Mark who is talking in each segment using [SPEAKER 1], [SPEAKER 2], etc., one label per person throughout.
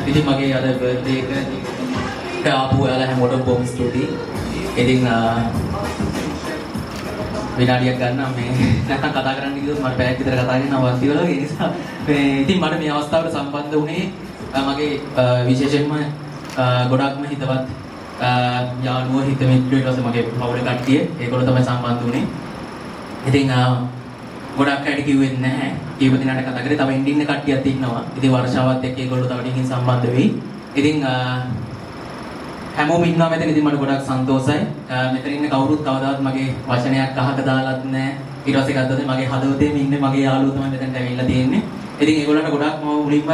[SPEAKER 1] ඉතින් මගේ අද බර්ත්ඩේ එකට ආපු ඔයාලා හැමෝටම බොහොම ස්තුතියි. ඉතින් විනාඩියක් ගන්න මේ නැත්තම් කතා කරන්න කිව්වොත් මට පැයක් විතර කතා කරන්න අවශ්‍ය වෙනවා. ඒ නිසා ඉතින් මට මේ අවස්ථාවට සම්බන්ධ වුණේ මගේ විශේෂයෙන්ම ගොඩක්ම හිතවත් යාළුවෝ හිත මිත්‍රයෝ ඊට පස්සේ මගේ පවුලේ කට්ටිය ඒගොල්ලෝ තමයි සම්බන්ධ වුණේ. ඉතින් ගොඩක් අයට කිව්වෙත් නැහැ. කීප දිනකට කතා කරේ තව ඉන්න කට්ටියක් ඉන්නවා. ඉතින් වර්ෂාවත් එක්ක ඒගොල්ලෝ තව ටිකකින් සම්බන්ධ වෙයි. ඉතින් හැමෝම ඉන්නවා මෙතන. ඉතින් මට ගොඩක් සන්තෝෂයි. මෙතන ඉන්න කවුරුත් කවදාවත් මගේ වචනයක් අහක දාලත් නැහැ. ඊට පස්සේ ගත්තොත් මගේ හදවතේම ඉන්නේ මගේ යාළුවෝ තමයි මෙතනට ඇවිල්ලා තියෙන්නේ. ඉතින් ඒගොල්ලන්ට ගොඩක් මම මුලින්ම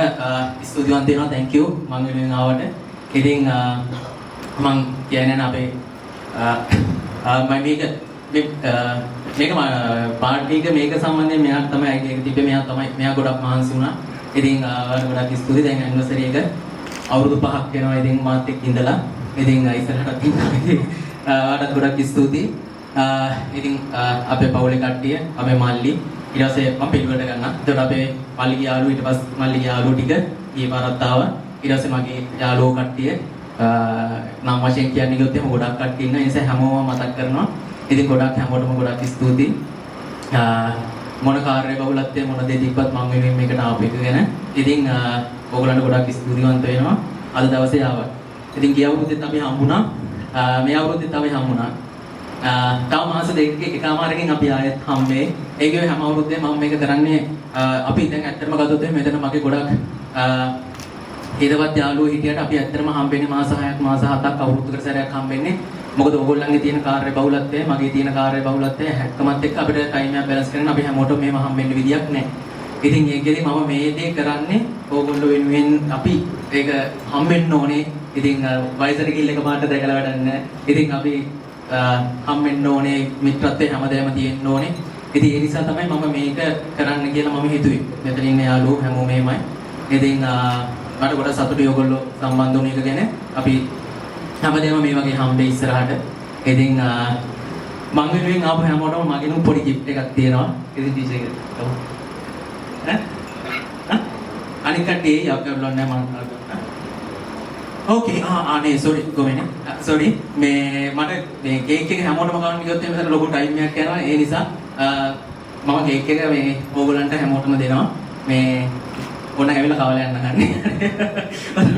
[SPEAKER 1] ස්තුතිවන්ත වෙනවා. thank you මම වෙනුවෙන් ආවට. ඉතින් මම කියන්නේ අපේ මේක පාර්ටි එක මේක සම්බන්ධයෙන් මෙයා තමයි ඒක තිබ්බේ. මෙයා ගොඩක් මහන්සි වුණා. ඉතින් ගොඩක් ස්තුතියි. දැන් ඇනිවර්සරි එක අවුරුදු 5ක් වෙනවා. ඉතින් මාත් එක්ක ඉඳලා ඉතින් ඉස්සරහට ඉන්නවා. ඉතින් ආඩත් ගොඩක් ස්තුතියි. ඉතින් අපේ පවුලේ කට්ටිය, අපේ මල්ලි ඊට පස්සේ මම පිළිවෙලට ගන්නවා. එතකොට අපේ මල්ලිගේ යාළුවෝ ඊට පස්සේ මල්ලිගේ යාළුවෝ ටික ඊපාරත් ආවා. ඊට පස්සේ මගේ යාළුවෝ කට්ටිය නම් වශයෙන් කියන්නේ කිව්වොත් එහෙම ගොඩක් කට්ටිය ඉන්නවා. ඒ නිසා හැමෝම මතක් කරනවා. ඉතින් ගොඩක් හැමෝටම ගොඩක් ස්තුතියි. මොන කාර්ය බහුලත්වයේ මොන දේ තිබ්බත් මම වෙනුවෙන් මේකට ආපු එක ගැන. ඉතින් ඔයගොල්ලන්ට ගොඩක් ස්තුතිවන්ත වෙනවා අද දවසේ ආවා. ඉතින් ගිය අවුරුද්දෙත් අපි හම්බුණා. මේ අවුරුද්දෙත් අපි හම්බුණා. තව මාස දෙකක එකමාරකින් අපි ආයෙත් හම්බේ. ඒකේ හැම අවුරුද්දේම මම මේක කරන්නේ අපි දැන් ඇත්තටම ගත්තොත් එහෙනම් මෙතන මගේ ගොඩක් හිතවත් යාළුවෝ හිටියට අපි ඇත්තටම හම්බෙන්නේ මාස 6ක් මාස 7ක් අවුරුද්දකට සැරයක් හම්බෙන්නේ. මොකද ඕගොල්ලන්ගේ තියෙන කාර්ය බහුලත්වය මගේ තියෙන කාර්ය බහුලත්වය හැක්කමත් එක්ක අපිට ටයිම් එක බැලන්ස් කරන්න අපි හැමෝටම මේව හම්බෙන්න විදියක් නැහැ. ඉතින් ඒකෙදි මම මේ දේ කරන්නේ ඕගොල්ලෝ වෙනුවෙන් අපි ඒක හම්බෙන්න ඕනේ. ඉතින් වයසට ගිහින් එකපාරට දැකලා වැඩක් නැහැ. ඉතින් අපි හම්බෙන්න ඕනේ, මිත්‍රත්වයේ හැමදේම තියෙන්න ඕනේ. ඉතින් ඒ නිසා තමයි මම මේක කරන්න කියලා මම හිතුවේ. මෙතන ඉන්න යාළුවෝ හැමෝම මේමයි. ඉතින් මට ගොඩක් සතුටුයි ඔයගොල්ලෝ සම්බන්ධ වුණ එක ගැන. අපි හැමදේම මේ වගේ හම්බෙයි ඉස්සරහට. ඉතින් මම වෙනුවෙන් ආපු හැමෝටම මගෙනුත් පොඩි gift එකක් තියෙනවා. ඉතින් ටීචර් එක. අනික කට්ටිය යක්කවලුන් නැහැ මම කරගන්න. ඕකේ නේ sorry ගොමනේ. sorry මේ මට මේ කේක් එක හැමෝටම ගන්න ගියොත් එතන ලොකු ටයිම් එකක් යනවා. ඒ නිසා මම කේක් එක මේ ඕගොල්ලන්ට හැමෝටම දෙනවා. මේ ඕන ඇවිල්ලා කවල යන්න ගන්න.